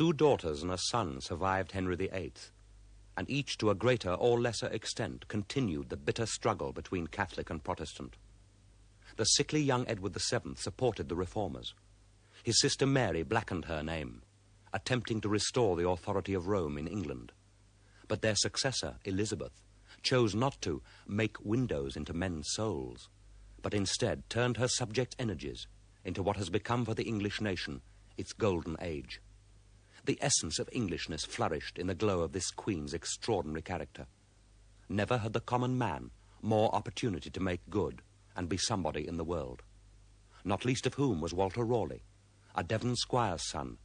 2 daughters and a son survived Henry VIII, and each to a greater or lesser extent continued the bitter struggle between Catholic and Protestant. The sickly young Edward VII supported the reformers. His sister Mary blackened her name, attempting to restore the authority of Rome in England. But their successor, Elizabeth, chose not to make windows into men's souls, but instead turned her subject energies into what has become for the English nation its golden age. The essence of Englishness flourished in the glow of this queen's extraordinary character. Never had the common man more opportunity to make good and be somebody in the world, not least of whom was Walter Raleigh, a Devon squire's son,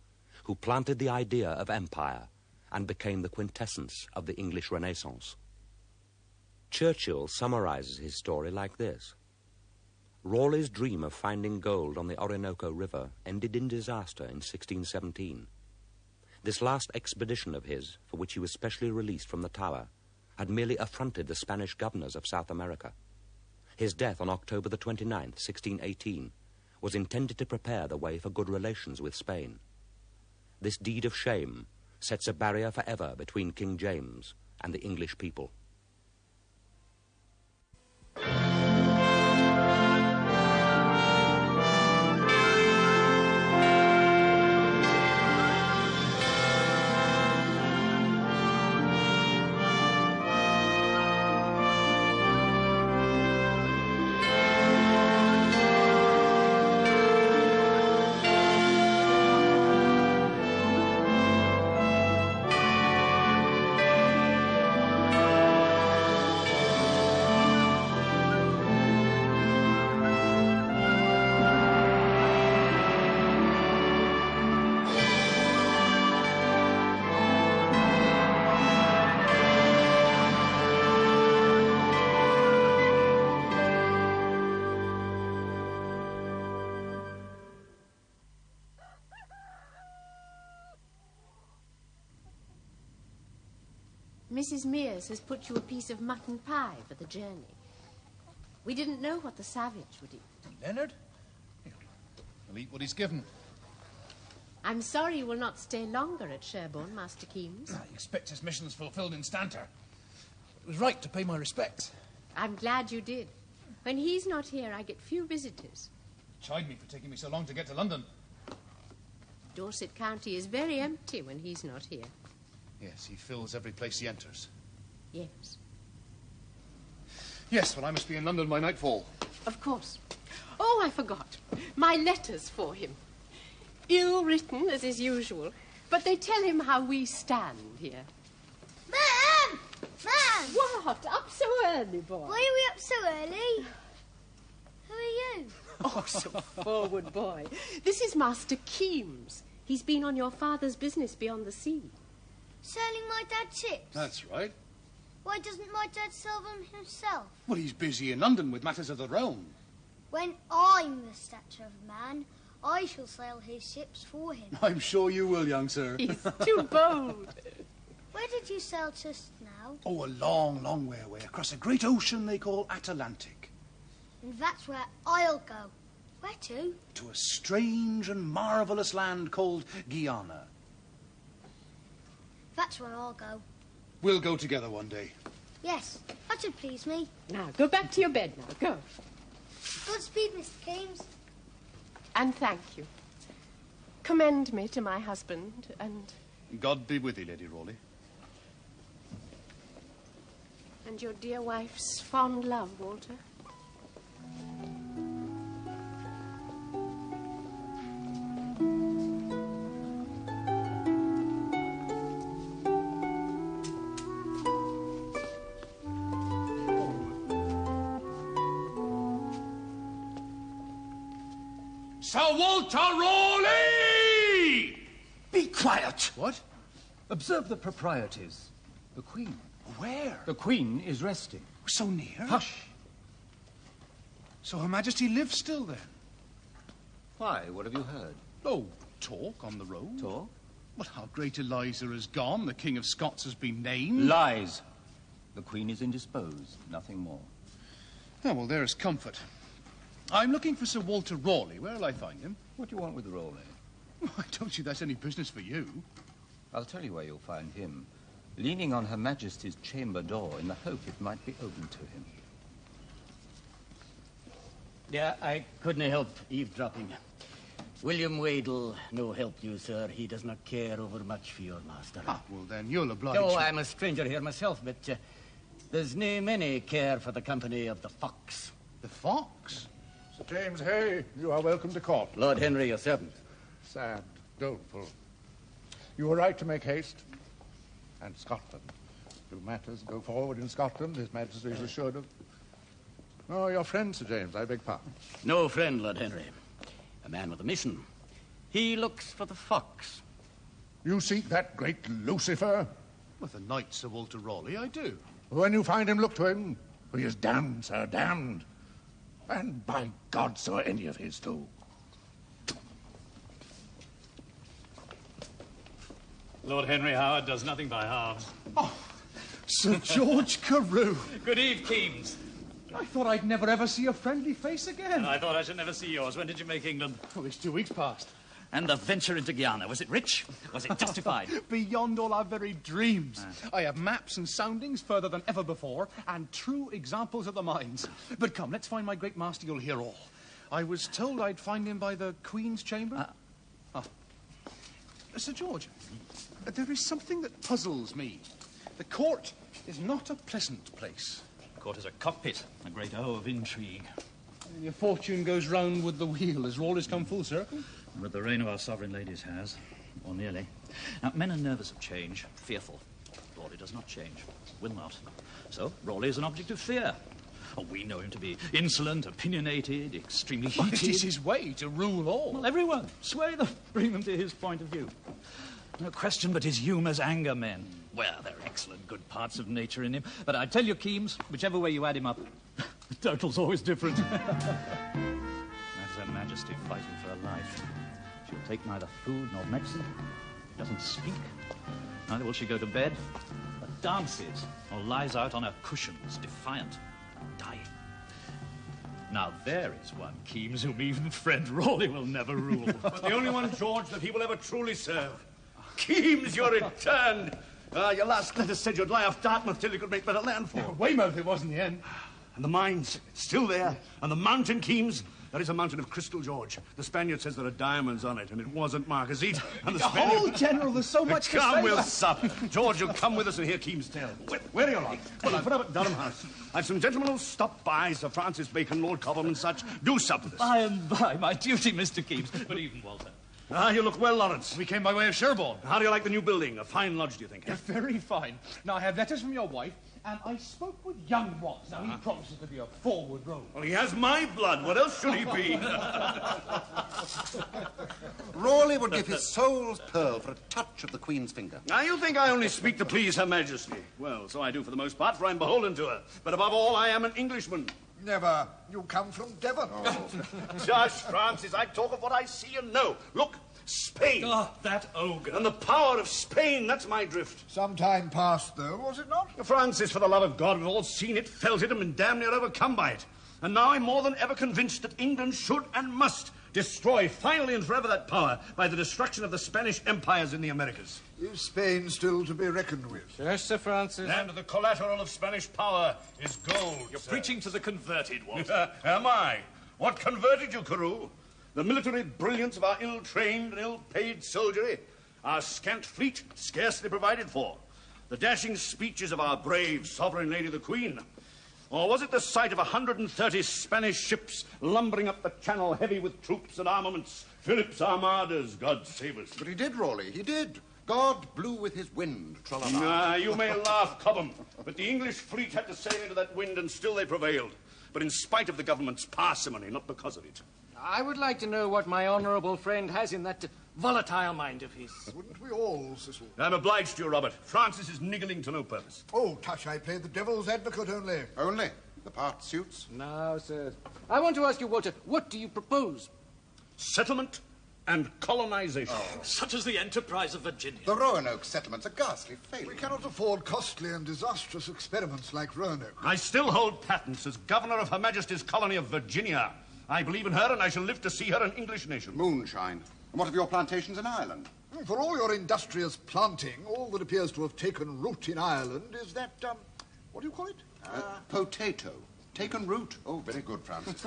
who planted the idea of empire and became the quintessence of the English Renaissance. Churchill summarizes his story like this. Raleigh's dream of finding gold on the Orinoco River ended in disaster in 1617. This last expedition of his, for which he was specially released from the Tower, had merely affronted the Spanish governors of South America. His death on October the 29th, 1618, was intended to prepare the way for good relations with Spain. This deed of shame sets a barrier forever between King James and the English people. Mrs. Mears has put you a piece of mutton pie for the journey. We didn't know what the savage would eat. Leonard? He'll eat what he's given. I'm sorry you will not stay longer at Sherborne, Master Keames. I expect his mission's fulfilled in Stanter. It was right to pay my respects. I'm glad you did. When he's not here, I get few visitors. Chide me for taking me so long to get to London. Dorset County is very empty when he's not here. Yes, he fills every place he enters. Yes. Yes, well, I must be in London by nightfall. Of course. Oh, I forgot. My letters for him. Ill-written, as is usual, but they tell him how we stand here. Ma'am! Ma'am! What? Up so early, boy? Why are we up so early? Who are you? Oh, so forward, boy. This is Master Keames. He's been on your father's business beyond the sea. Selling my dad's ships? That's right. Why doesn't my dad sell them himself? Well, he's busy in London with matters of the realm. When I'm the stature of a man, I shall sail his ships for him. I'm sure you will, young sir. He's too bold. Where did you sail just now? Oh, a long, long way away, across a great ocean they call Atlantic. And that's where I'll go. Where to? To a strange and marvellous land called Guyana. That's where I'll go. We'll go together one day. Yes, that should please me. Now, go back to your bed now. Go. Godspeed, Mr. Keames. And thank you. Commend me to my husband and... God be with you, Lady Raleigh. And your dear wife's fond love, Walter. Sir Walter Raleigh! Be quiet! What? Observe the proprieties. The Queen. Where? The Queen is resting. So near? Hush! So Her Majesty lives still, then? Why, what have you heard? Oh, talk on the road. Talk? Well, how great Eliza has gone. The King of Scots has been named. Lies. The Queen is indisposed, nothing more. Oh, well, there is comfort. I'm looking for Sir Walter Raleigh. Where'll I find him? What do you want with Raleigh? I don't see that's any business for you. I'll tell you where you'll find him. Leaning on Her Majesty's chamber door in the hope it might be opened to him. Yeah, I couldn't help eavesdropping. William Wade'll no help you, sir. He does not care over much for your master. Ah, well, then you'll oblige. Oh, I'm a stranger here myself, but there's nae many care for the company of the fox. The fox? Sir James Hay, you are welcome to court. Lord Henry, your servant. Sad, doleful. You were right to make haste. And Scotland. Do matters go forward in Scotland, His Majesty is assured of. Oh, your friend, Sir James, I beg pardon. No friend, Lord Henry. A man with a mission. He looks for the fox. You seek that great Lucifer? With the knight Sir Walter Raleigh, I do. When you find him, look to him. For he is damned, sir, damned. And by God, so are any of his too. Lord Henry Howard does nothing by halves. Oh, Sir George Carew. Good eve, Keames. I thought I'd never ever see a friendly face again. I thought I should never see yours. When did you make England? Well, it's 2 weeks past. And the venture into Guyana, was it rich? Was it justified? Beyond all our very dreams. I have maps and soundings further than ever before, and true examples of the mines. But come, let's find my great master, you'll hear all. I was told I'd find him by the Queen's chamber. Sir George, there is something that puzzles me. The court is not a pleasant place. Court is a cockpit, a great O of intrigue. And your fortune goes round with the wheel as Raleigh's come full circle. But the reign of our sovereign ladies has, or nearly. Now, men are nervous of change, fearful. Raleigh does not change, will not. So, Raleigh is an object of fear. Oh, we know him to be insolent, opinionated, extremely heated. It is his way to rule all. Well, everyone, sway them, bring them to his point of view. No question but his humours anger men. Well, there are excellent good parts of nature in him. But I tell you, Keames, whichever way you add him up, the total's always different. That's Her Majesty fighting for her life. She'll take neither food nor medicine. She doesn't speak. Neither will she go to bed, but dances or lies out on her cushions, defiant and dying. Now there is one, Keames, whom even friend Raleigh will never rule. But the only one, George, that he will ever truly serve. Keames, you're returned. Your last letter said you'd lie off Dartmouth till you could make better landfall. Weymouth it was in the end. And the mines, still there. And the mountain, Keames, that is a mountain of crystal, George. The Spaniard says there are diamonds on it, and it wasn't Marquisite. And the Spaniard... Oh, General, there's so much to say. Come, we'll sup. George, you'll come with us and hear Keames' tale. Where are you on? Well, I put up at Durham House. I've some gentlemen who'll stop by, Sir Francis Bacon, Lord Cobham and such. Do sup with us. By and by, my duty, Mr. Keames. But even Walter. You look well, Lawrence. We came by way of Sherborne. How do you like the new building? A fine lodge, do you think? Very fine. Now, I have letters from your wife, and I spoke with young Watts. Now, he promises to be a forward rogue. Well, he has my blood. What else should he be? Raleigh would give his soul's pearl for a touch of the Queen's finger. Now, you think I only speak to please Her Majesty. Well, so I do for the most part, for I'm beholden to her. But above all, I am an Englishman. Never. You come from Devon. Judge Francis, I talk of what I see and know. Look, Spain. Oh, that ogre. And the power of Spain, that's my drift. Some time past, though, was it not? Francis, for the love of God, we've all seen it, felt it, and been damn near overcome by it. And now I'm more than ever convinced that England should and must destroy finally and forever that power by the destruction of the Spanish empires in the Americas. Is Spain still to be reckoned with? Yes, Sir Francis. And the collateral of Spanish power is gold. You're preaching to the converted, Walter. Am I? What converted you, Carew? The military brilliance of our ill-trained and ill-paid soldiery, our scant fleet scarcely provided for, the dashing speeches of our brave sovereign lady the Queen, or was it the sight of 130 Spanish ships lumbering up the channel heavy with troops and armaments, Philip's armadas, God save us? But he did, Raleigh, he did. God blew with his wind, tra-la-la. You may laugh, Cobham, but the English fleet had to sail into that wind and still they prevailed. But in spite of the government's parsimony, not because of it. I would like to know what my honourable friend has in that volatile mind of his. Wouldn't we all, Cecil? I'm obliged to you, Robert. Francis is niggling to no purpose. Oh, tush, I played the devil's advocate only. Only? The part suits. Now, sir, I want to ask you, Walter, what do you propose? Settlement and colonization. Such as the enterprise of Virginia. The Roanoke settlement's a ghastly failure. We cannot afford costly and disastrous experiments like Roanoke. I still hold patents as governor of Her Majesty's colony of Virginia. I believe in her, and I shall live to see her an English nation. Moonshine. And what of your plantations in Ireland? For all your industrious planting, all that appears to have taken root in Ireland is that, what do you call it? Potato. Taken root. Oh, very good, Francis.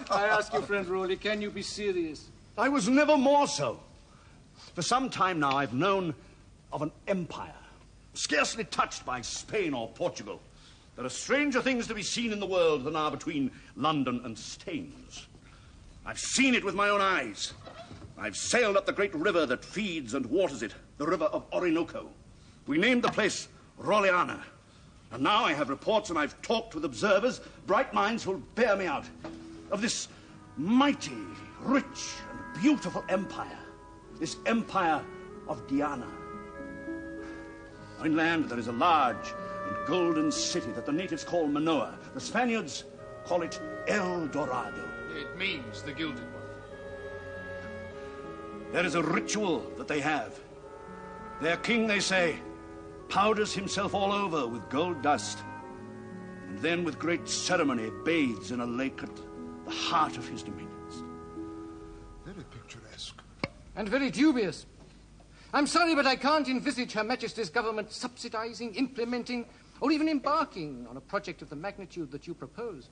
I ask you, friend Rowley, can you be serious? I was never more so. For some time now, I've known of an empire, scarcely touched by Spain or Portugal. There are stranger things to be seen in the world than are between London and Staines. I've seen it with my own eyes. I've sailed up the great river that feeds and waters it, the river of Orinoco. We named the place Roliana. And now I have reports and I've talked with observers, bright minds who'll bear me out, of this mighty, rich, and beautiful empire. This empire of Diana. Inland there is a large and golden city that the natives call Manoa. The Spaniards call it El Dorado. It means the Gilded One. There is a ritual that they have. Their king, they say, powders himself all over with gold dust, and then with great ceremony bathes in a lake at the heart of his dominions. Very picturesque. And very dubious. I'm sorry, but I can't envisage Her Majesty's government subsidizing, implementing, or even embarking on a project of the magnitude that you propose.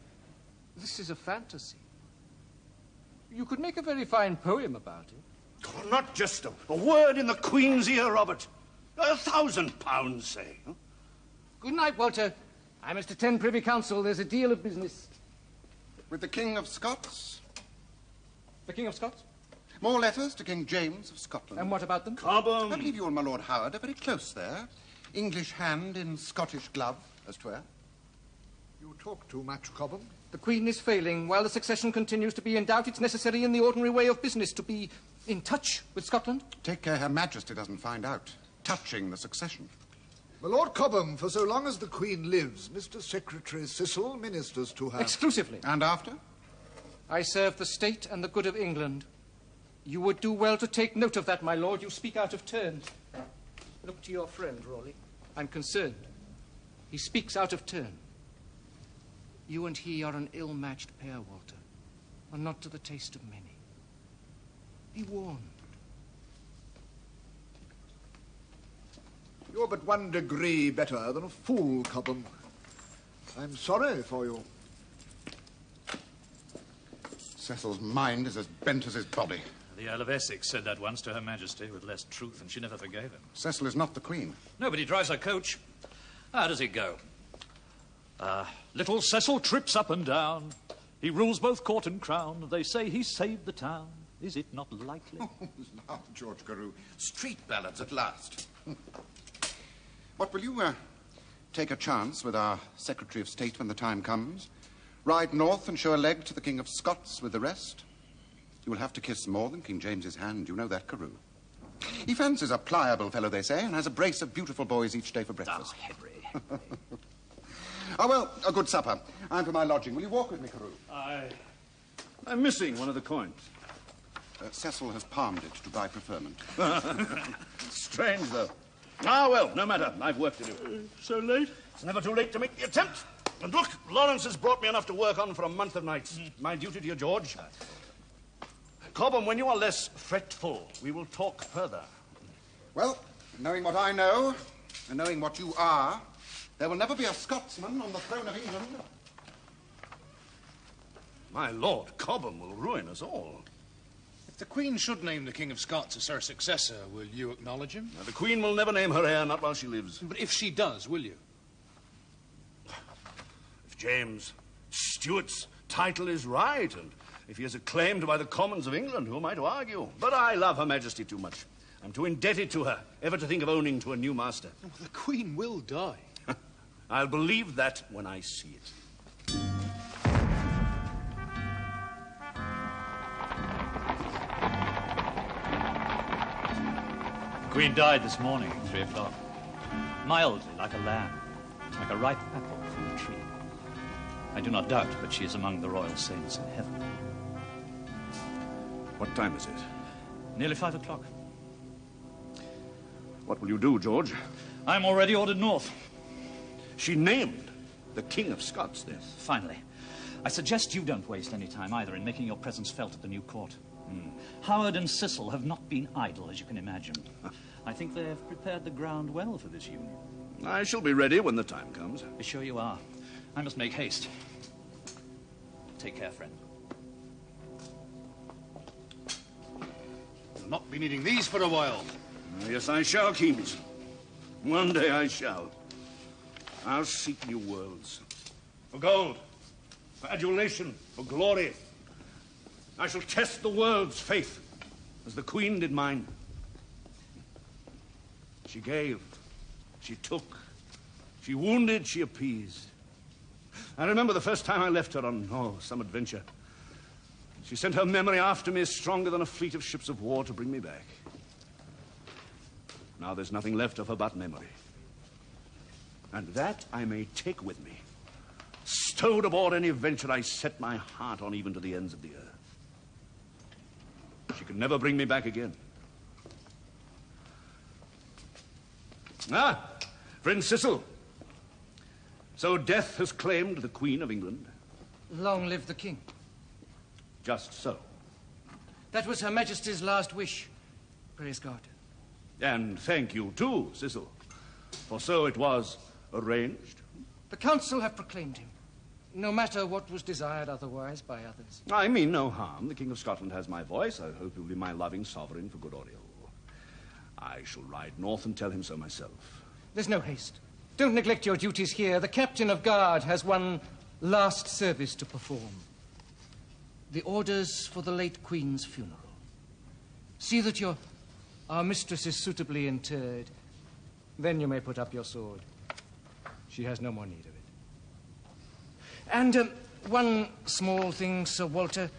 This is a fantasy. You could make a very fine poem about it. Oh, not just a word in the Queen's ear, Robert. £1,000, say. Huh? Good night, Walter. I must attend Privy Council. There's a deal of business. With the King of Scots? The King of Scots? More letters to King James of Scotland. And what about them? Cobham. I believe you and my Lord Howard are very close there. English hand in Scottish glove, as 'twere. You talk too much, Cobham. The Queen is failing. While the succession continues to be in doubt, it's necessary in the ordinary way of business to be in touch with Scotland. Take care Her Majesty doesn't find out. Touching the succession. My Lord Cobham, for so long as the Queen lives, Mr. Secretary Cecil ministers to her. Exclusively. And after? I serve the state and the good of England. You would do well to take note of that, my lord. You speak out of turn. Look to your friend, Raleigh. I'm concerned. He speaks out of turn. You and he are an ill-matched pair, Walter, and not to the taste of many. Be warned. You're but 1 degree better than a fool, Cobham. I'm sorry for you. Cecil's mind is as bent as his body. The Earl of Essex said that once to Her Majesty with less truth, and she never forgave him. Cecil is not the Queen. No, but he drives her coach. How does it go? Little Cecil trips up and down. He rules both court and crown. They say he saved the town. Is it not likely? Oh, now, George Carew. Street ballads at last. What, will you take a chance with our Secretary of State when the time comes? Ride north and show a leg to the King of Scots with the rest? You will have to kiss more than King James's hand. You know that, Carew. He fancies a pliable fellow, they say, and has a brace of beautiful boys each day for breakfast. Ah, Henry. Oh, well, a good supper. I'm for my lodging. Will you walk with me, Carew? I'm missing one of the coins. Cecil has palmed it to buy preferment. Strange, though. Ah, well, no matter. I've work to do. So late? It's never too late to make the attempt. And look, Lawrence has brought me enough to work on for a month of nights. My duty to you, George. Cobham, when you are less fretful, we will talk further. Well, knowing what I know, and knowing what you are, there will never be a Scotsman on the throne of England. My lord, Cobham will ruin us all. If the Queen should name the King of Scots as her successor, will you acknowledge him? Now, the Queen will never name her heir, not while she lives. But if she does, will you? If James Stuart's title is right, and if he is acclaimed by the Commons of England, who am I to argue? But I love Her Majesty too much. I'm too indebted to her ever to think of owning to a new master. Oh, the Queen will die. I'll believe that when I see it. The Queen died this morning at 3 o'clock. Mildly, like a lamb, like a ripe apple from the tree. I do not doubt, but she is among the royal saints in heaven. What time is it? Nearly 5 o'clock. What will you do, George? I'm already ordered north. She named the King of Scots, then. Finally. I suggest you don't waste any time either in making your presence felt at the new court. Howard and Cecil have not been idle, as you can imagine. I think they have prepared the ground well for this union. I shall be ready when the time comes. Be sure you are. I must make haste. Take care, friend. You'll not be needing these for a while. Yes, I shall, Keynes. One day I shall. I'll seek new worlds. For gold, for adulation, for glory. I shall test the world's faith, as the Queen did mine. She gave, she took, she wounded, she appeased. I remember the first time I left her on, some adventure. She sent her memory after me stronger than a fleet of ships of war to bring me back. Now there's nothing left of her but memory. And that I may take with me, stowed aboard any venture I set my heart on, even to the ends of the earth. She can never bring me back again. Ah, friend Cecil. So death has claimed the Queen of England? Long live the King. Just so. That was Her Majesty's last wish. Praise God. And thank you too, Cecil. For so it was arranged. The Council have proclaimed him, no matter what was desired otherwise by others. I mean no harm. The King of Scotland has my voice. I hope he'll be my loving sovereign for good or ill. I shall ride north and tell him so myself. There's no haste. Don't neglect your duties here. The Captain of Guard has one last service to perform. The orders for the late Queen's funeral. See that our mistress is suitably interred. Then you may put up your sword. She has no more need of it. And one small thing, Sir Walter.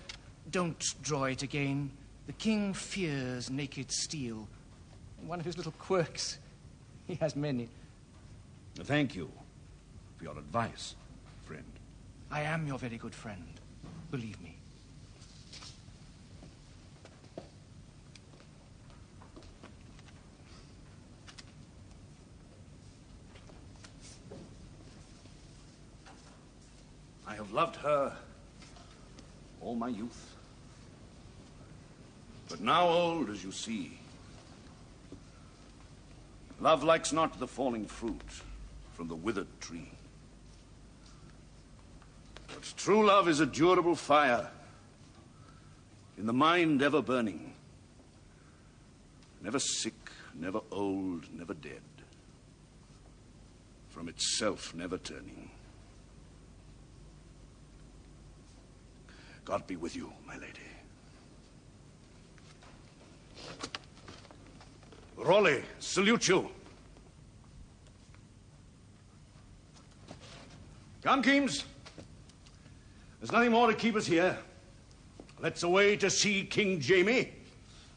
Don't draw it again. The King fears naked steel. One of his little quirks. He has many. Thank you for your advice, friend. I am your very good friend. Believe me. I have loved her all my youth. But now old, as you see, love likes not the falling fruit from the withered tree. But true love is a durable fire, in the mind ever burning, never sick, never old, never dead, from itself never turning. God be with you, my lady. Raleigh, salute you. Come, Keynes. There's nothing more to keep us here. Let's away to see King Jamie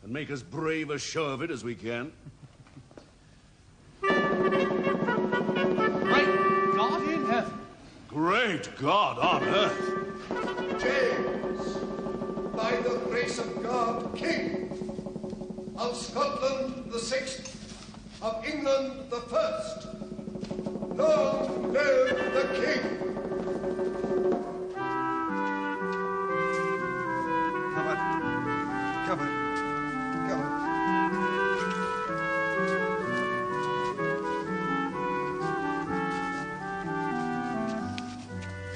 and make as brave a show of it as we can. Great God in heaven. Great God on earth. James, by the grace of God, King of Scotland the 6th, of England the 1st. Long live the King! Come on.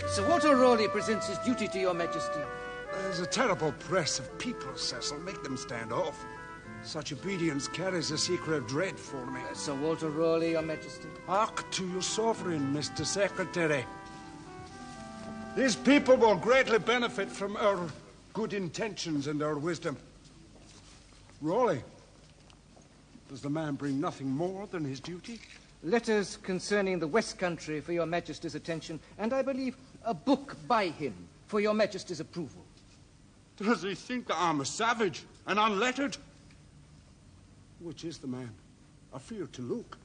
Sir Walter Raleigh presents his duty to your majesty. There's a terrible press of people, Cecil. Make them stand off. Such obedience carries a secret dread for me. Sir Walter Raleigh, your majesty. Hark to your sovereign, Mr. Secretary. These people will greatly benefit from our good intentions and our wisdom. Raleigh, does the man bring nothing more than his duty? Letters concerning the West Country for your majesty's attention, and I believe a book by him for your majesty's approval. Does he think that I'm a savage and unlettered? Which is the man? I fear to look.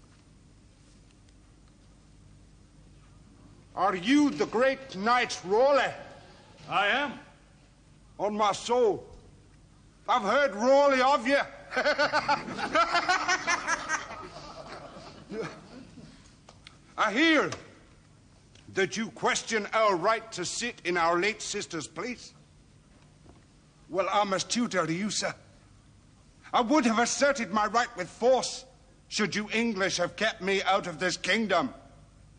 Are you the great knight Raleigh? I am. On my soul, I've heard Raleigh of you. I hear that you question our right to sit in our late sister's place. Well, I'm as tutor to you, sir. I would have asserted my right with force, should you English have kept me out of this kingdom.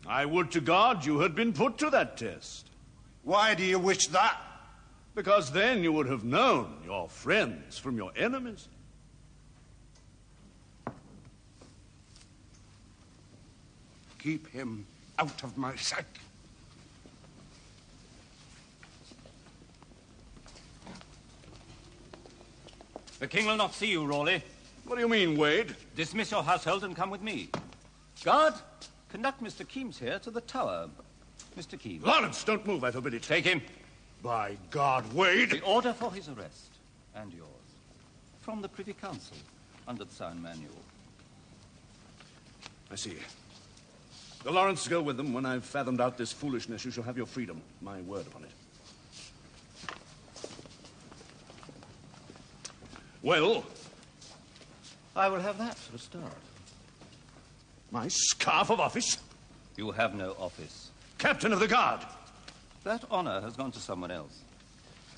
I would to God you had been put to that test. Why do you wish that? Because then you would have known your friends from your enemies. Keep him out of my sight. The king will not see you, Raleigh. What do you mean, Wade? Dismiss your household and come with me. Guard, conduct Mr. Keames here to the tower. Mr. Keames. Lawrence, don't move, I forbid it. Take him. By God, Wade! The order for his arrest, and yours, from the Privy Council, under the sign manual. I see. The Lawrence go with them. When I've fathomed out this foolishness, you shall have your freedom. My word upon it. Well? I will have that for a start. My scarf of office? You have no office. Captain of the Guard. That honor has gone to someone else.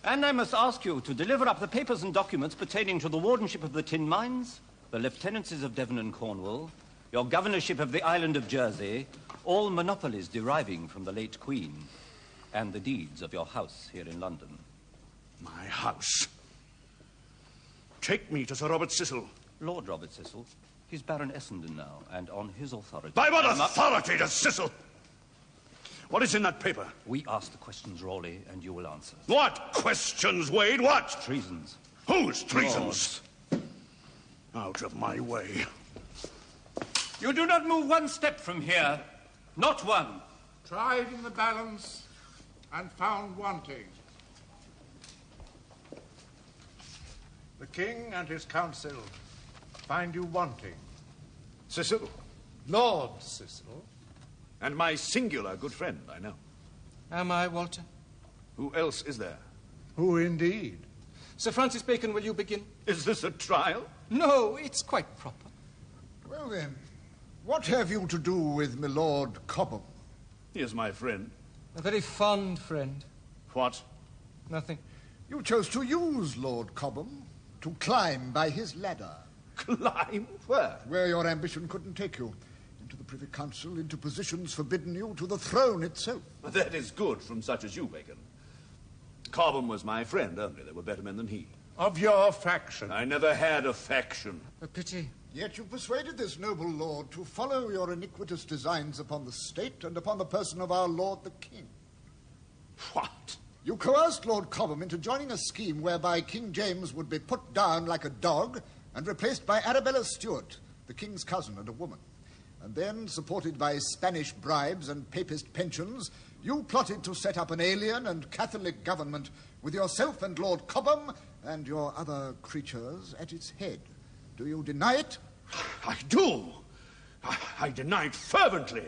And I must ask you to deliver up the papers and documents pertaining to the wardenship of the tin mines, the lieutenancies of Devon and Cornwall, your governorship of the island of Jersey, all monopolies deriving from the late Queen, and the deeds of your house here in London. My house? Take me to Sir Robert Cecil. Lord Robert Cecil. He's Baron Essendon now, and on his authority... By what authority does Cecil? What is in that paper? We ask the questions, Raleigh, and you will answer. What questions, Wade? What? Treasons. Whose treasons? Lords. Out of my way. You do not move one step from here. Not one. Tried in the balance and found wanting. The king and his council find you wanting. Cecil? Lord Cecil. And my singular good friend, I know. Am I, Walter? Who else is there? Who indeed? Sir Francis Bacon, will you begin? Is this a trial? No, it's quite proper. Well then, what have you to do with my Lord Cobham? He is my friend. A very fond friend. What? Nothing. You chose to use Lord Cobham to climb by his ladder. Climb? Where? Where your ambition couldn't take you. Into the Privy Council, into positions forbidden you, to the throne itself. That is good from such as you, Bacon. Cobham was my friend only. There were better men than he. Of your faction. I never had a faction. A pity. Yet you persuaded this noble lord to follow your iniquitous designs upon the state and upon the person of our lord the king. What? You coerced Lord Cobham into joining a scheme whereby King James would be put down like a dog and replaced by Arabella Stuart, the king's cousin and a woman. And then, supported by Spanish bribes and papist pensions, you plotted to set up an alien and Catholic government with yourself and Lord Cobham and your other creatures at its head. Do you deny it? I do. I deny it fervently.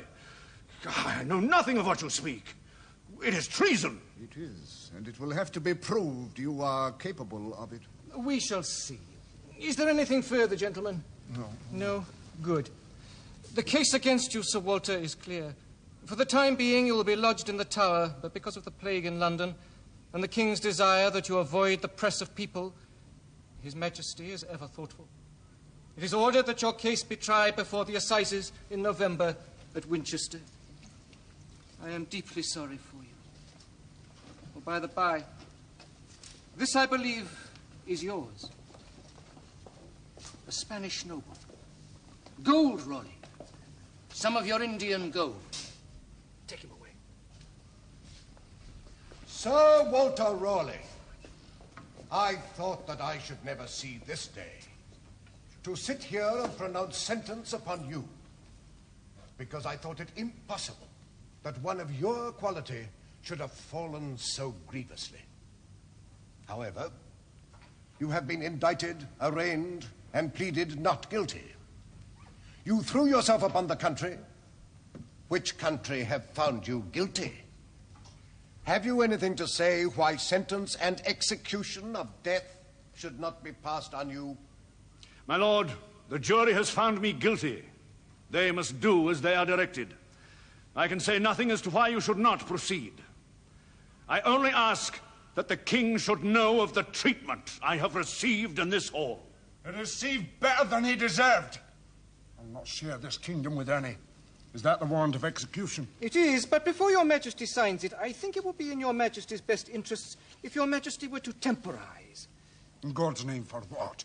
I know nothing of what you speak. It is treason. It is, and it will have to be proved you are capable of it. We shall see. Is there anything further, gentlemen? No. No? Good. The case against you, Sir Walter, is clear. For the time being, you will be lodged in the Tower, but because of the plague in London and the King's desire that you avoid the press of people, His Majesty is ever thoughtful. It is ordered that your case be tried before the assizes in November at Winchester. I am deeply sorry for you. Oh, by the by, this, I believe, is yours. A Spanish noble. Gold, Raleigh. Some of your Indian gold. Take him away. Sir Walter Raleigh, I thought that I should never see this day. To sit here and pronounce sentence upon you, because I thought it impossible that one of your quality should have fallen so grievously. However, you have been indicted, arraigned, and pleaded not guilty. You threw yourself upon the country. Which country have found you guilty? Have you anything to say why sentence and execution of death should not be passed on you? My lord, the jury has found me guilty. They must do as they are directed. I can say nothing as to why you should not proceed. I only ask that the king should know of the treatment I have received in this hall. He received better than he deserved. I'll not share this kingdom with any. Is that the warrant of execution? It is, but before your Majesty signs it, I think it would be in your Majesty's best interests if your Majesty were to temporize. In God's name, for what?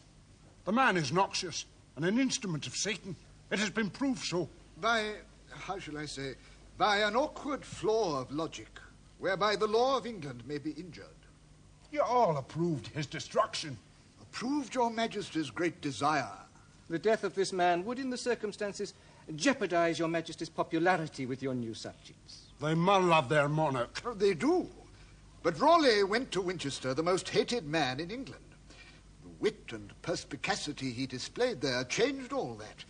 The man is noxious and an instrument of Satan. It has been proved so. By, how shall I say, by an awkward flaw of logic, whereby the law of England may be injured. You all approved his destruction. Approved your Majesty's great desire. The death of this man would, in the circumstances, jeopardize your Majesty's popularity with your new subjects. They mull love their monarch. Oh, they do. But Raleigh went to Winchester, the most hated man in England. The wit and perspicacity he displayed there changed all that.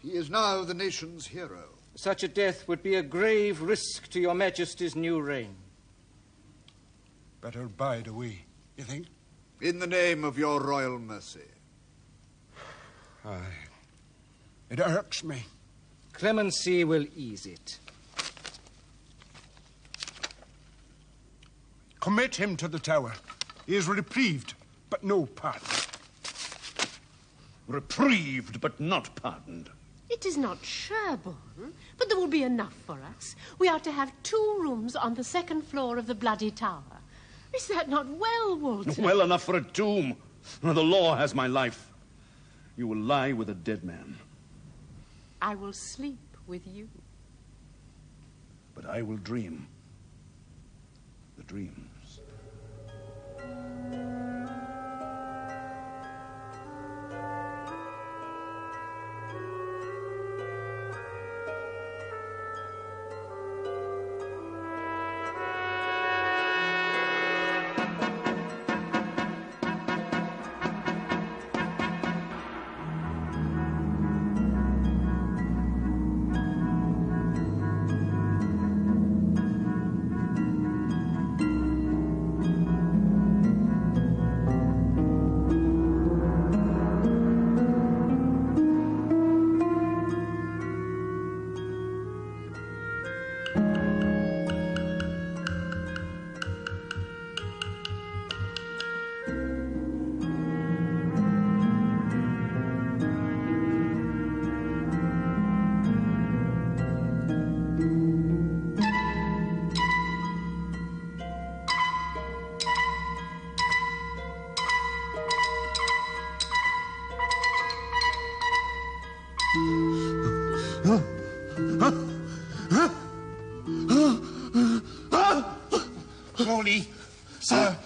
He is now the nation's hero. Such a death would be a grave risk to your Majesty's new reign. Better bide away, you think? In the name of your royal mercy. Aye. It irks me. Clemency will ease it. Commit him to the Tower. He is reprieved, but no pardon. Reprieved, but not pardoned. It is not Sherborne, but there will be enough for us. We are to have 2 rooms on the 2nd floor of the Bloody Tower. Is that not well, Walter? Well enough for a tomb. The law has my life. You will lie with a dead man. I will sleep with you. But I will dream the dreams. Slowly, sir.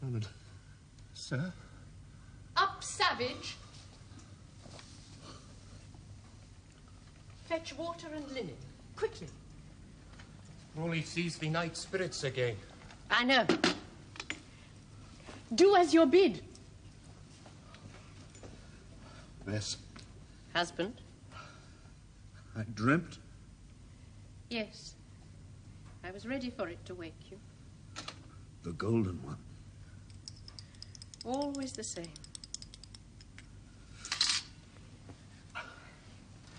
Leonard. Sir? Up, savage. Fetch water and linen, quickly. Raleigh sees the night spirits again. I know. Do as you're bid. Bess, Husband? I dreamt. Yes. I was ready for it to wake you. The golden one. Always the same.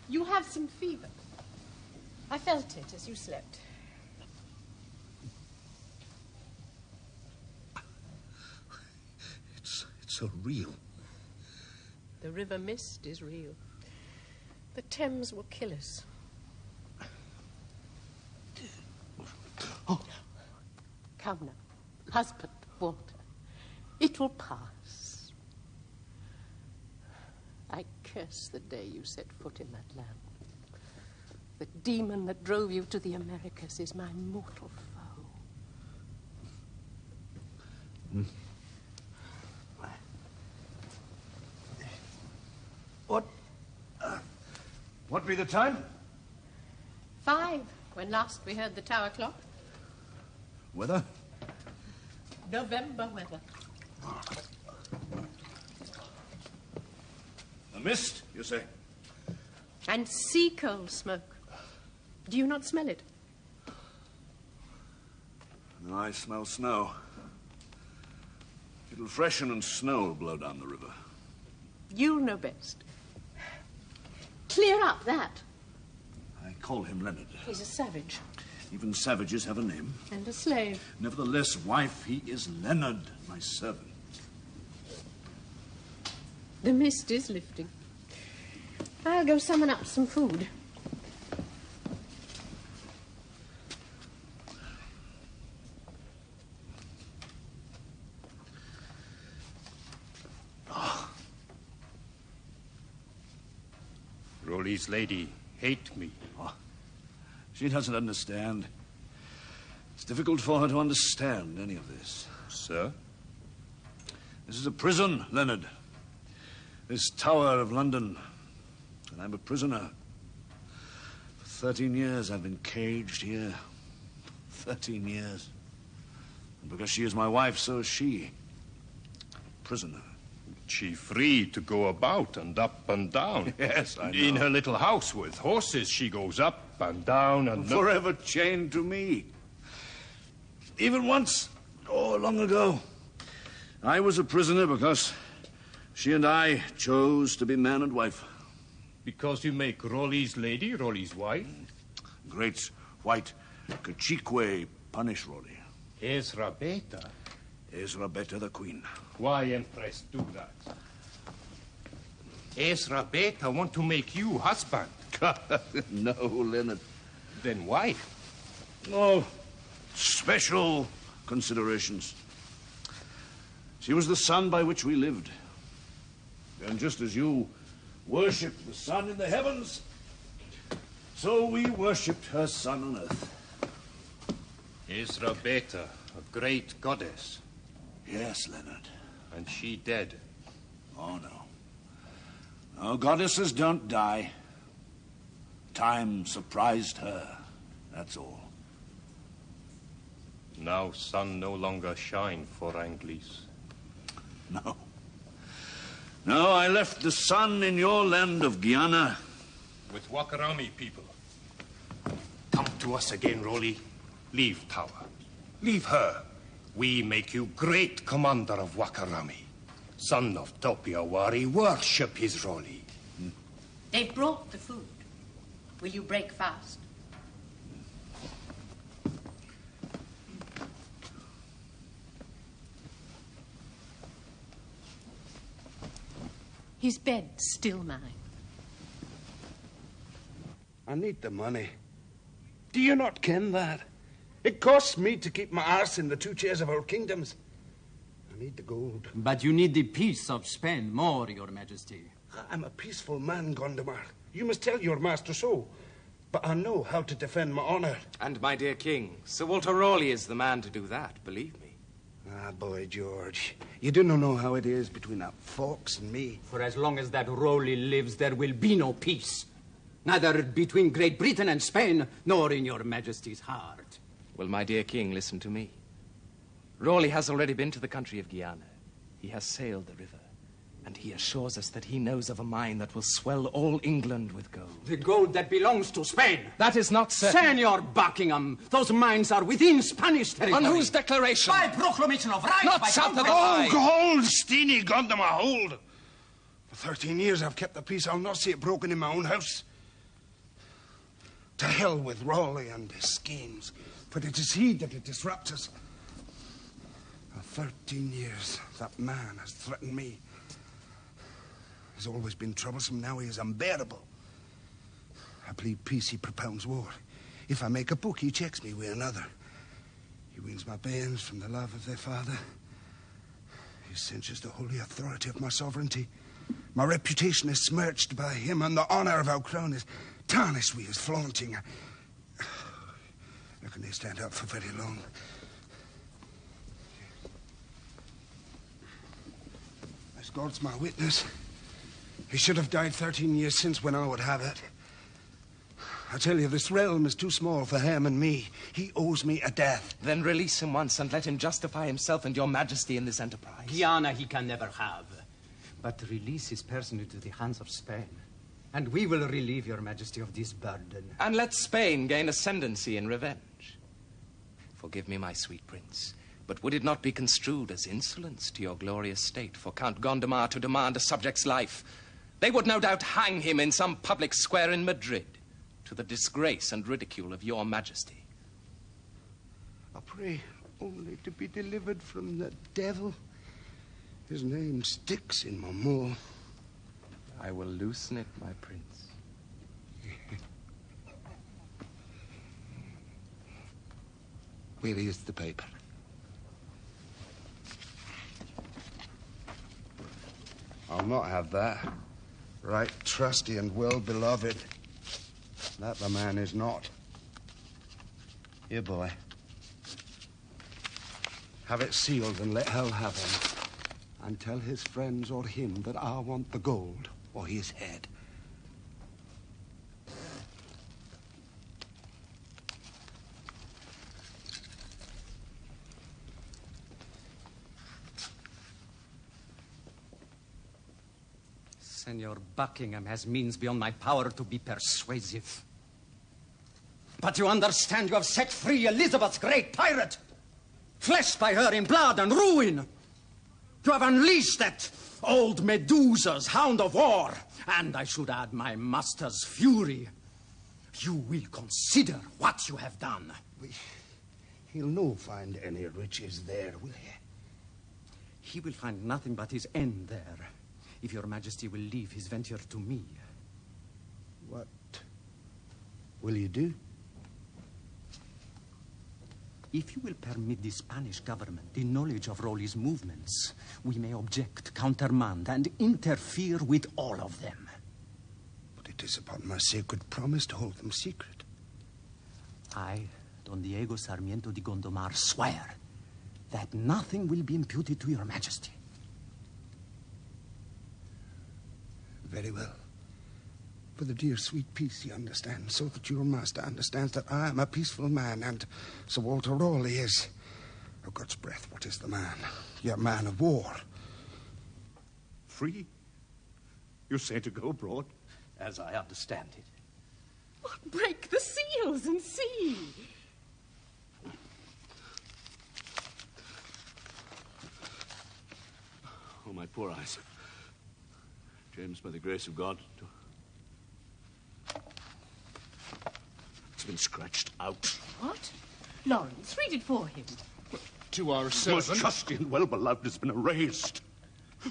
You have some fever. I felt it as you slept. It's so real. The river mist is real. The Thames will kill us. Oh. Come now, husband, Walter. It will pass. I curse the day you set foot in that land. The demon that drove you to the Americas is my mortal foe. What be the time? 5, when last we heard the tower clock. Weather? November weather. A mist, you say? And sea coal smoke. Do you not smell it? No, I smell snow. It'll freshen and snow will blow down the river. You'll know best. Clear up that. I call him Leonard. He's a savage. Even savages have a name. And a slave. Nevertheless, wife, he is Leonard, my servant. The mist is lifting. I'll go summon up some food. Rowley's lady hate me. Oh, she doesn't understand. It's difficult for her to understand any of this. Sir? This is a prison, Leonard. This Tower of London. And I'm a prisoner. For 13 years I've been caged here. 13 years. And because she is my wife, so is she. Prisoner. She free to go about and up and down. Yes, I know. In her little house with horses, she goes up and down and... Forever chained to me. Even once, long ago, I was a prisoner because she and I chose to be man and wife. Because you make Rowley's lady Rowley's wife? Great white Cachique punish Rowley. Ezra Beta? Ezra Beta the queen. Why, Empress, do that? Ezra Beta want to make you husband. No, Leonard. Then why? Oh, special considerations. She was the sun by which we lived. And just as you worshipped the sun in the heavens, so we worshipped her son on earth. Ezra Beta, a great goddess. Yes, Leonard. And she dead. Oh, no. No, goddesses don't die. Time surprised her, that's all. Now sun no longer shine for Anglis. No. No, I left the sun in your land of Guyana. With Wakarami people. Come to us again, Rowley. Leave Tower. Leave her. We make you great commander of Wakarami. Son of Topiawari, worship his Rowley. They've brought the food. Will you break fast? His bed's still mine. I need the money. Do you not ken that? It costs me to keep my arse in the two chairs of our kingdoms. I need the gold. But you need the peace of Spain more, Your Majesty. I'm a peaceful man, Gondomar. You must tell your master so. But I know how to defend my honor. And, my dear king, Sir Walter Raleigh is the man to do that, believe me. Ah, boy, George. You do not know how it is between that fox and me. For as long as that Raleigh lives, there will be no peace. Neither between Great Britain and Spain, nor in your Majesty's heart. Well, my dear king, listen to me. Raleigh has already been to the country of Guyana. He has sailed the river. And he assures us that he knows of a mine that will swell all England with gold. The gold that belongs to Spain. That is not certain. Senor Buckingham, those mines are within Spanish territory. On whose declaration? By proclamation of right. Not by shut the door. Oh, hold, Steenie, Gondomar, hold. For 13 years I've kept the peace. I'll not see it broken in my own house. To hell with Raleigh and his schemes, for it is he that disrupts us. For 13 years, that man has threatened me. He's always been troublesome, now he is unbearable. I plead peace, he propounds war. If I make a book, he checks me with another. He weans my bairns from the love of their father. He censures the holy authority of my sovereignty. My reputation is smirched by him, and the honor of our crown is tarnished with his flaunting. How can they stand up for very long? As God's my witness, he should have died 13 years since when I would have it. I tell you, this realm is too small for him and me. He owes me a death. Then release him once and let him justify himself and your majesty in this enterprise. Guyana he can never have. But release his person into the hands of Spain. And we will relieve your majesty of this burden. And let Spain gain ascendancy in revenge. Forgive me, my sweet prince, but would it not be construed as insolence to your glorious state for Count Gondomar to demand a subject's life? They would no doubt hang him in some public square in Madrid, to the disgrace and ridicule of your majesty. I pray only to be delivered from the devil. His name sticks in my maw. I will loosen it, my prince. Where is the paper? I'll not have that. Right trusty and well-beloved. That the man is not. Here, boy. Have it sealed and let hell have him. And tell his friends or him that I want the gold or his head. Senor Buckingham has means beyond my power to be persuasive. But you understand, you have set free Elizabeth's great pirate. Fleshed by her in blood and ruin. You have unleashed that old Medusa's hound of war. And I should add my master's fury. You will consider what you have done. He'll no find any riches there, will he? He will find nothing but his end there, if your majesty will leave his venture to me. What will you do? If you will permit the Spanish government the knowledge of Raleigh's movements, we may object, countermand, and interfere with all of them. But it is upon my sacred promise to hold them secret. I, Don Diego Sarmiento de Gondomar, swear that nothing will be imputed to your majesty. Very well. For the dear sweet peace, you understand, so that your master understands that I am a peaceful man, and Sir Walter Raleigh is... Oh, God's breath, what is the man? You're a man of war. Free? You say to go abroad? As I understand it. Oh, break the seals and see. Oh, my poor eyes. James, by the grace of God... It's been scratched out. What? Lawrence, read it for him. To our servant... Most trusty and well-beloved has been erased.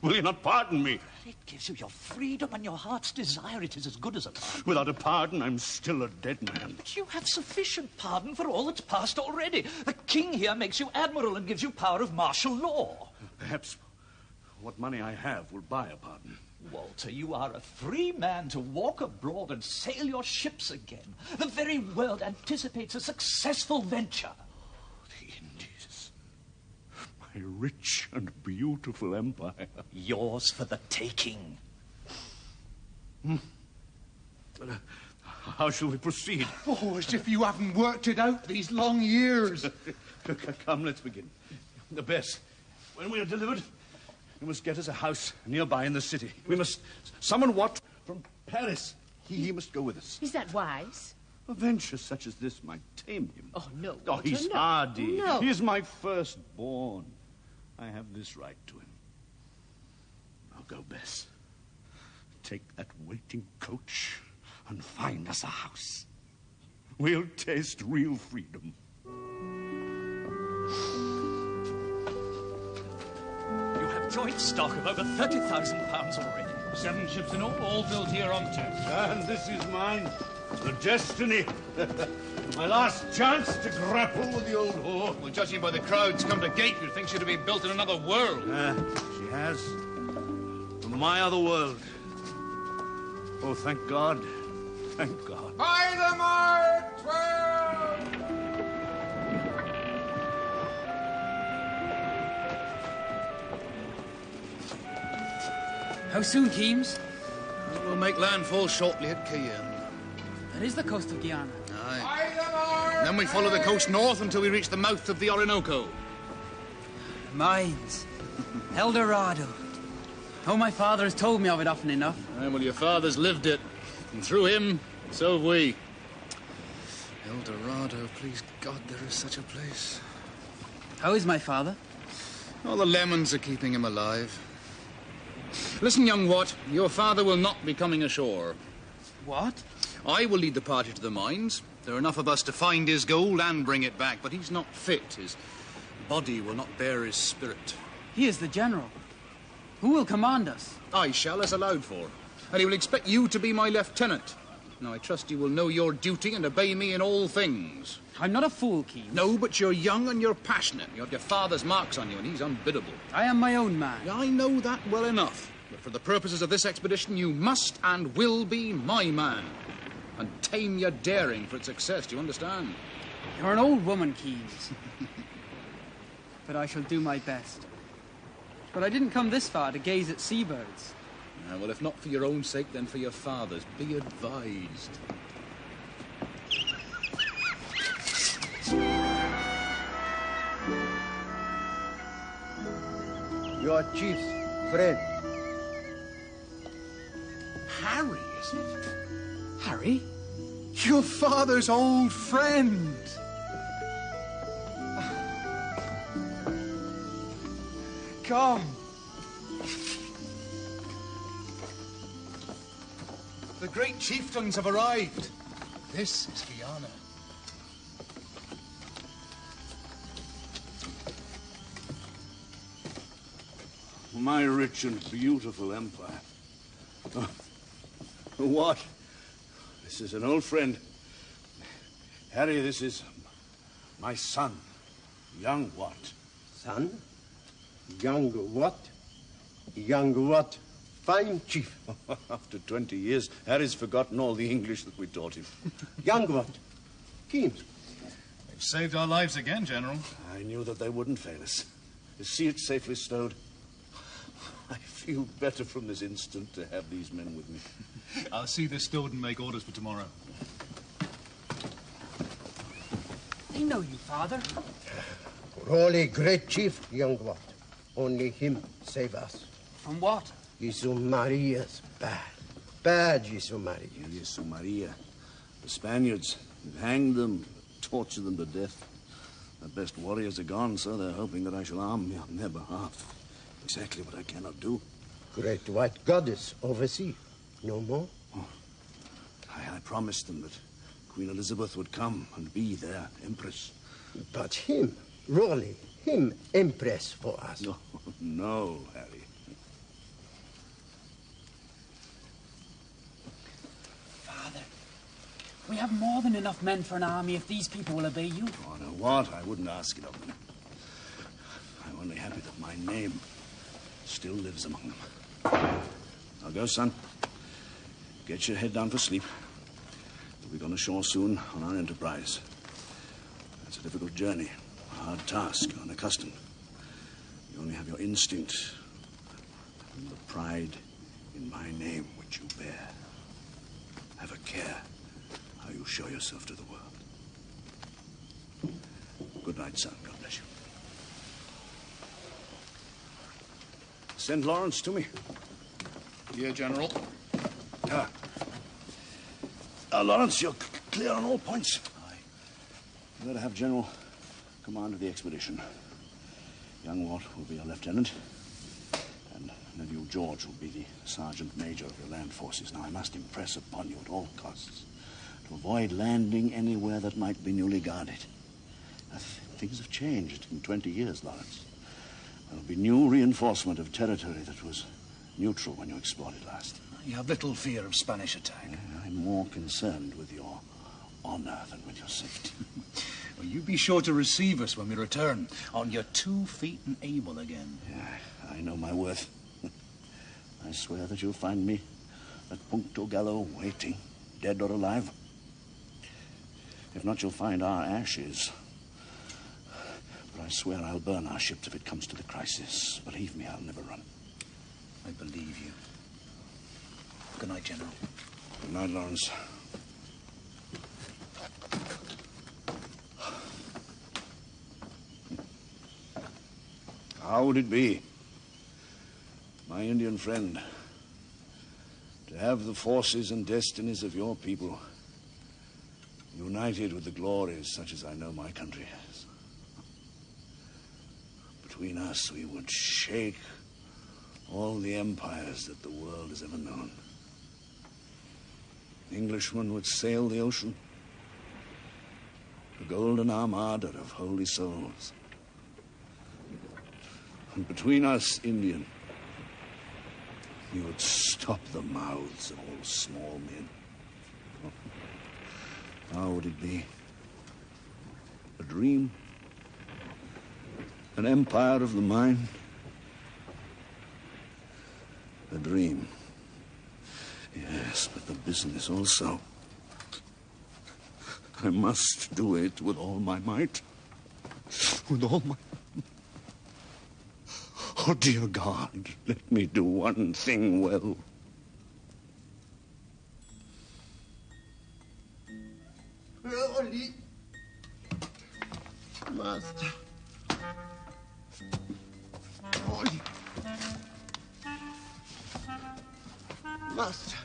Will you not pardon me? It gives you your freedom and your heart's desire. It is as good as a pardon. Without a pardon, I'm still a dead man. But you have sufficient pardon for all that's passed already. The king here makes you admiral and gives you power of martial law. Perhaps what money I have will buy a pardon. Walter, you are a free man to walk abroad and sail your ships again. The very world anticipates a successful venture. The Indies. My rich and beautiful empire. Yours for the taking. How shall we proceed? Oh, as if you haven't worked it out these long years. Come, let's begin. The best. When we are delivered... We must get us a house nearby in the city. We must summon Wat from Paris. He must go with us. Is that wise? A venture such as this might tame him. Oh, no, Oh, Walter, he's no. hardy. No. He's my firstborn. I have this right to him. Now go, Bess. Take that waiting coach and find us a house. We'll taste real freedom. Joint stock of over £30,000 already. 7 ships in all built here on terms. And this is mine. The destiny. My last chance to grapple with the old whore. Well, judging by the crowds come to gate, you'd think she'd have been built in another world. She has. From my other world. Oh, thank God. Thank God. By the mark, 12! How soon, Keems? We'll make landfall shortly at Cayenne. That is the coast of Guyana. Aye. Then we follow the coast north until we reach the mouth of the Orinoco. Mines. El Dorado. Oh, my father has told me of it often enough. Aye, well, your father's lived it. And through him, so have we. El Dorado, please God, there is such a place. How is my father? Oh, the lemons are keeping him alive. Listen, young Wat, your father will not be coming ashore. What? I will lead the party to the mines. There are enough of us to find his gold and bring it back, but he's not fit. His body will not bear his spirit. He is the general. Who will command us? I shall, as allowed for. And he will expect you to be my lieutenant. Now, I trust you will know your duty and obey me in all things. I'm not a fool, Keith. No, but you're young and you're passionate. You have your father's marks on you, and he's unbiddable. I am my own man. I know that well enough. But for the purposes of this expedition, you must and will be my man. And tame your daring for its success, do you understand? You're an old woman, Keys. But I shall do my best. But I didn't come this far to gaze at seabirds. Well, if not for your own sake, then for your father's. Be advised. Your chief's friend. Harry, is it? Harry? Your father's old friend. Come. The great chieftains have arrived. This is Guyana. My rich and beautiful empire. Oh, what? This is an old friend. Harry, this is my son, young Wat. Son? Young what? Young what? Fine chief. After 20 years, Harry's forgotten all the English that we taught him. Young what? Keems. They've saved our lives again, General. I knew that they wouldn't fail us. See it safely stowed. I feel better from this instant to have these men with me. I'll see this stowed and make orders for tomorrow. They know you, Father. Raleigh, great chief, young what? Only him save us. From what? Jesu Maria's bad. Bad Jesu Maria. Jesu Maria. The Spaniards have hanged them, tortured them to death. Their best warriors are gone, so they're hoping that I shall arm me on their behalf. Exactly what I cannot do. Great white goddess oversee. No more? Oh, I promised them that Queen Elizabeth would come and be their empress. But him, Raleigh, him empress for us. No, no, Harry. Father, we have more than enough men for an army if these people will obey you. Oh, no, what? I wouldn't ask it of them. I'm only happy that my name still lives among them. Now go, son. Get your head down for sleep. We'll be gone ashore soon on our enterprise. It's a difficult journey, a hard task, unaccustomed. You only have your instinct and the pride in my name which you bear. Have a care how you show yourself to the world. Good night, son. God bless you. Send Lawrence to me. Yeah, General. Lawrence, you're clear on all points. Aye. You better have general command of the expedition. Young Wat will be your lieutenant, and nephew George will be the sergeant major of your land forces. Now, I must impress upon you at all costs to avoid landing anywhere that might be newly guarded. Things have changed in 20 years, Lawrence. There'll be new reinforcement of territory that was neutral when you explored it last. You have little fear of Spanish attack. I'm more concerned with your honor than with your safety. Well, you be sure to receive us when we return, on your 2 feet and able again. Yeah, I know my worth. I swear that you'll find me at Punto Gallo waiting, dead or alive. If not, you'll find our ashes. But I swear I'll burn our ships if it comes to the crisis. Believe me, I'll never run. I believe you. Good night, General. Good night, Lawrence. How would it be, my Indian friend, to have the forces and destinies of your people united with the glories such as I know my country has? Between us, we would shake all the empires that the world has ever known. Englishmen would sail the ocean. the golden armada of holy souls. And between us, Indian, you would stop the mouths of all small men. How would it be? A dream? An empire of the mind? A dream. Yes, but the business also. I must do it with all my might. With all my... Oh, dear God, let me do one thing well. Rolly. Master. Rolly. Master.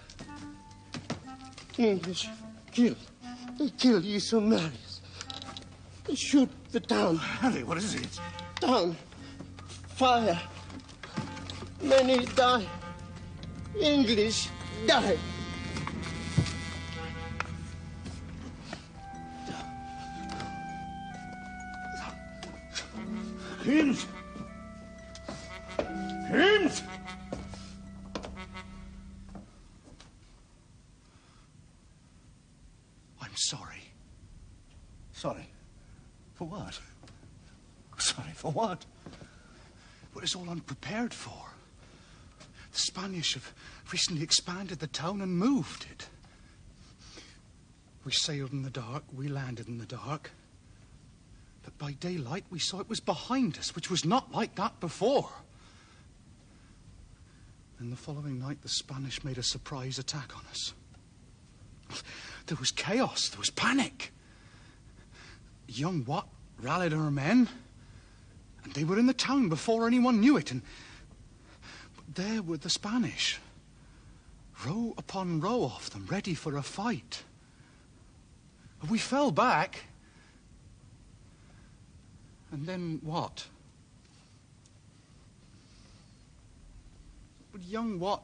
English killed. They killed ye Sumerians. They shoot the town. Harry, what is it? Town. Fire. Many die. English die. Hymns! Hymns! I'm sorry. Sorry? For what? Sorry for what? What is all unprepared for? The Spanish have recently expanded the town and moved it. We sailed in the dark, we landed in the dark. But by daylight, we saw it was behind us, which was not like that before. And the following night, the Spanish made a surprise attack on us. There was chaos, there was panic. Young Wat rallied her men, and they were in the town before anyone knew it. And but there were the Spanish, row upon row of them, ready for a fight. We fell back. And then what? But young Wat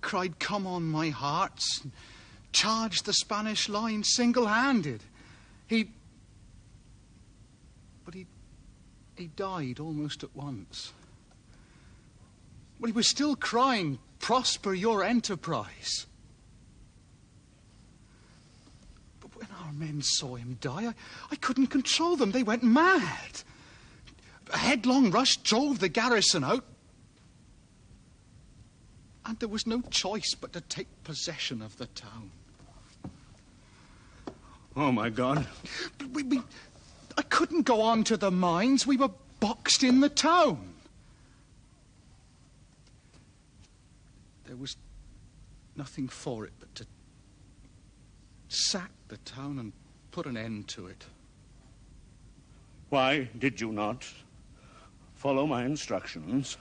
cried, "Come on, my hearts," and charged the Spanish line single-handed. He died almost at once. But he was still crying, "Prosper your enterprise." But when our men saw him die, I couldn't control them. They went mad. A headlong rush drove the garrison out. And there was no choice but to take possession of the town. Oh, my God. I couldn't go on to the mines. We were boxed in the town. There was nothing for it but to sack the town and put an end to it. Why did you not follow my instructions?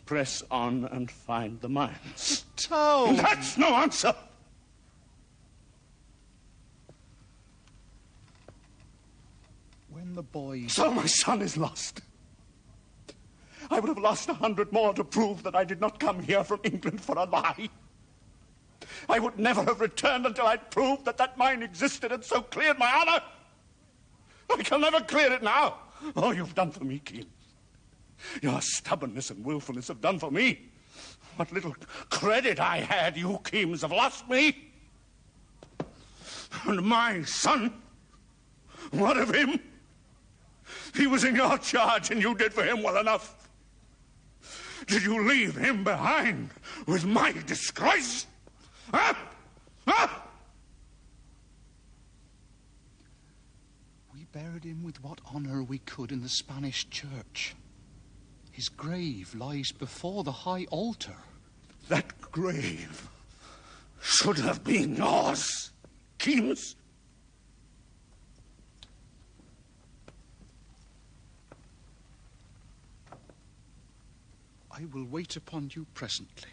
Press on and find the mines. The town! That's no answer! When the boys... So my son is lost. I would have lost 100 more to prove that I did not come here from England for a lie. I would never have returned until I'd proved that that mine existed and so cleared my honor. I can never clear it now. Oh, you've done for me, Keene. Your stubbornness and willfulness have done for me. What little credit I had, you Keems have lost me. And my son, what of him? He was in your charge and you did for him well enough. Did you leave him behind with my disgrace? Huh? Huh? We buried him with what honor we could in the Spanish church. His grave lies before the high altar. That grave should have been yours, Keems. I will wait upon you presently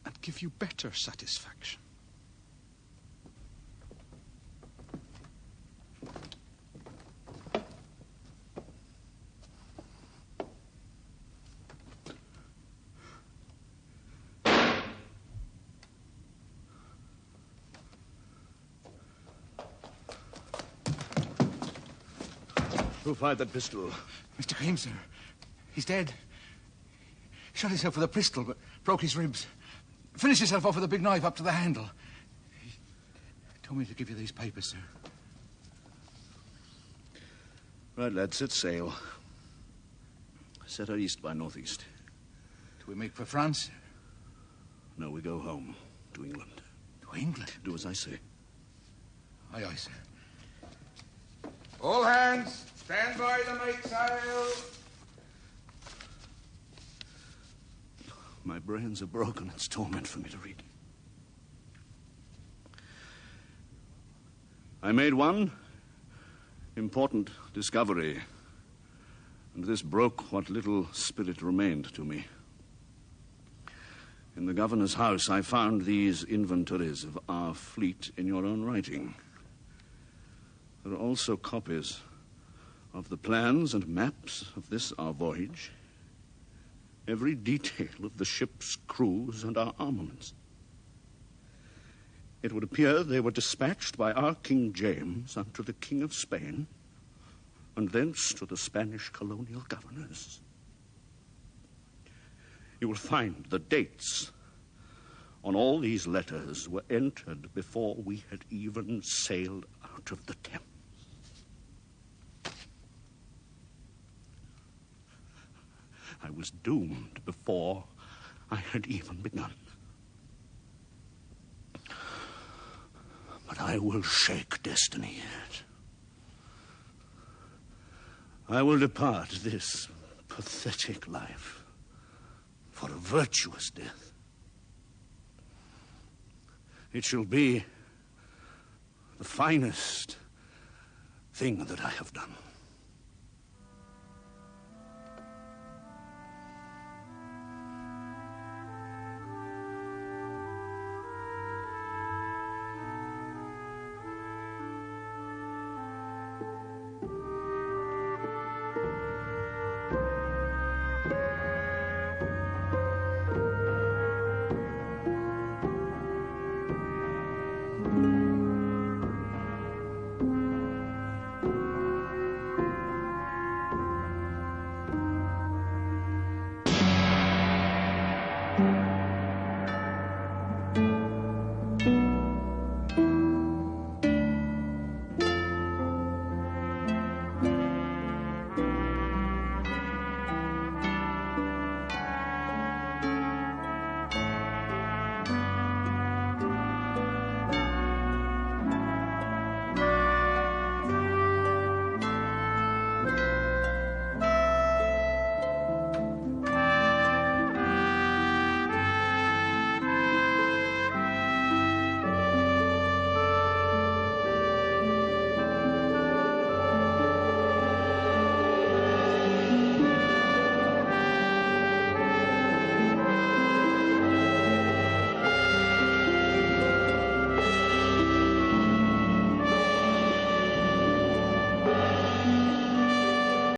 and give you better satisfaction. Who fired that pistol? Mr. Cream, sir. He's dead. He shot himself with a pistol, but broke his ribs. Finished himself off with a big knife up to the handle. He told me to give you these papers, sir. Right, lad, set sail. Set her east by northeast. Do we make for France? No, we go home. To England. To England? Do as I say. Aye, aye, sir. All hands, stand by the mainsail. My brains are broken. It's torment for me to read. I made one important discovery, and this broke what little spirit remained to me. In the governor's house, I found these inventories of our fleet in your own writing. There are also copies of the plans and maps of this, our voyage. Every detail of the ship's crews and our armaments. It would appear they were dispatched by our King James unto the King of Spain, and thence to the Spanish colonial governors. You will find the dates on all these letters were entered before we had even sailed out of the Thames. I was doomed before I had even begun. But I will shake destiny yet. I will depart this pathetic life for a virtuous death. It shall be the finest thing that I have done.